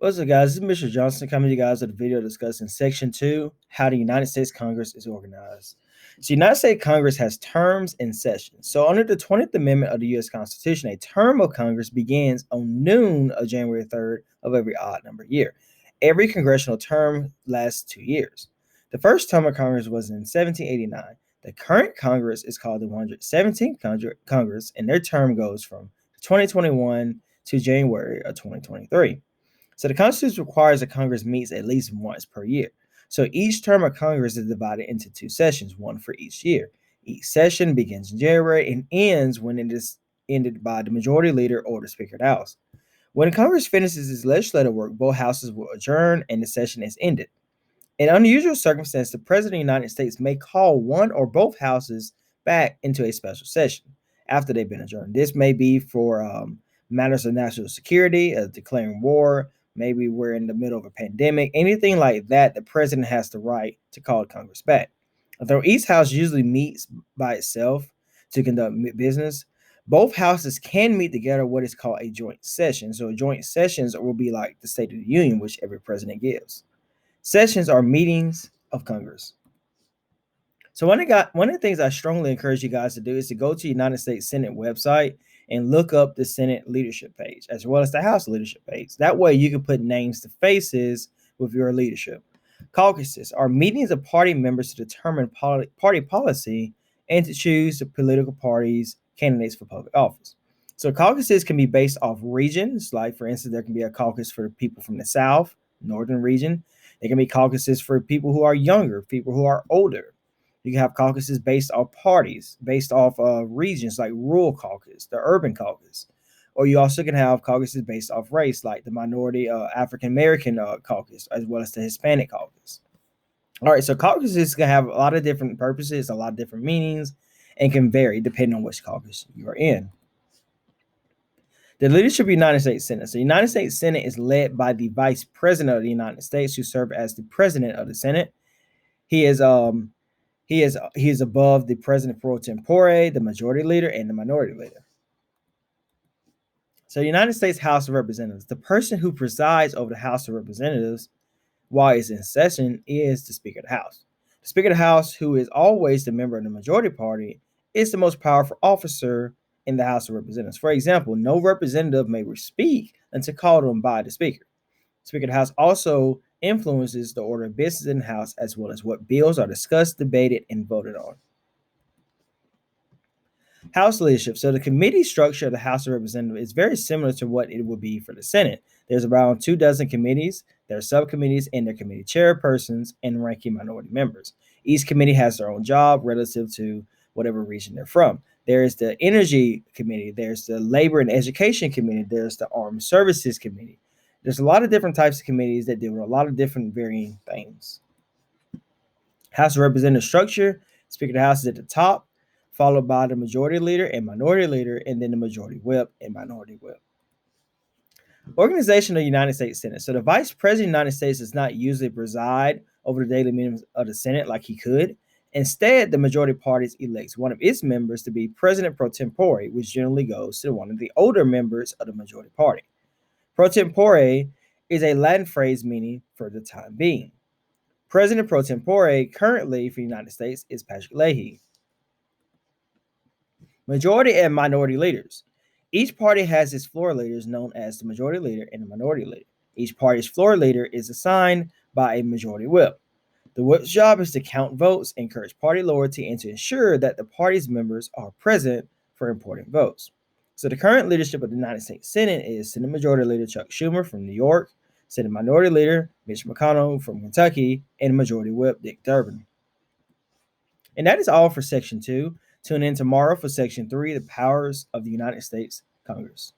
What's up, guys? This is Mr. Johnson coming to you guys with a video discussing Section 2, how the United States Congress is organized. So, United States Congress has terms and sessions. So, under the 20th Amendment of the U.S. Constitution, a term of Congress begins on noon of January 3rd of every odd number year. Every congressional term lasts 2 years. The first term of Congress was in 1789. The current Congress is called the 117th Congress, and their term goes from 2021 to January of 2023. So the Constitution requires that Congress meets at least once per year. So each term of Congress is divided into 2 sessions, one for each year. Each session begins in January and ends when it is ended by the majority leader or the Speaker of the House. When Congress finishes its legislative work, both houses will adjourn and the session is ended. In unusual circumstances, the President of the United States may call one or both houses back into a special session after they've been adjourned. This may be for matters of national security, declaring war. Maybe we're in the middle of a pandemic, anything like that. The president has the right to call Congress back. Although each house usually meets by itself to conduct business, both houses can meet together what is called a joint session. So, joint sessions will be like the State of the Union, which every president gives. Sessions are meetings of Congress. So one of the things I strongly encourage you guys to do is to go to the United States Senate website and look up the Senate leadership page as well as the House leadership page. That way you can put names to faces with your leadership. Caucuses are meetings of party members to determine party policy and to choose the political parties' candidates for public office. So caucuses can be based off regions. Like, for instance, there can be a caucus for people from the South, Northern region. There can be caucuses for people who are younger, people who are older. You can have caucuses based off parties, based off regions like rural caucus, the urban caucus. Or you also can have caucuses based off race, like the minority African American caucus, as well as the Hispanic caucus. All right, so caucuses can have a lot of different purposes, a lot of different meanings, and can vary depending on which caucus you are in. The leadership of the United States Senate. So the United States Senate is led by the Vice President of the United States, who serves as the President of the Senate. He is above the President pro tempore, the Majority Leader, and the Minority Leader. So the United States House of Representatives. The person who presides over the House of Representatives while it's in session is the Speaker of the House. The Speaker of the House, who is always the member of the majority party, is the most powerful officer in the House of Representatives. For example, no representative may speak until called on by the Speaker. The Speaker of the House also influences the order of business in the House, as well as what bills are discussed, debated, and voted on. House leadership. So the committee structure of the House of Representatives is very similar to what it would be for the Senate. There's around 24 committees, there are subcommittees, and their committee chairpersons and ranking minority members. Each committee has their own job relative to whatever region they're from. There is the Energy Committee, there's the Labor and Education Committee, there's the Armed Services Committee. There's a lot of different types of committees that deal with a lot of different varying things. House of Representatives structure. Speaker of the House is at the top, followed by the Majority Leader and Minority Leader, and then the Majority Whip and Minority Whip. Organization of the United States Senate. So the Vice President of the United States does not usually preside over the daily meetings of the Senate like he could. Instead, the majority party elects one of its members to be President pro tempore, which generally goes to one of the older members of the majority party. Pro tempore is a Latin phrase meaning for the time being. President pro tempore currently for the United States is Patrick Leahy. Majority and minority leaders. Each party has its floor leaders known as the majority leader and the minority leader. Each party's floor leader is assigned by a majority whip. The whip's job is to count votes, encourage party loyalty, and to ensure that the party's members are present for important votes. So the current leadership of the United States Senate is Senate Majority Leader Chuck Schumer from New York, Senate Minority Leader Mitch McConnell from Kentucky, and Majority Whip Dick Durbin. And that is all for Section 2. Tune in tomorrow for Section 3, the powers of the United States Congress.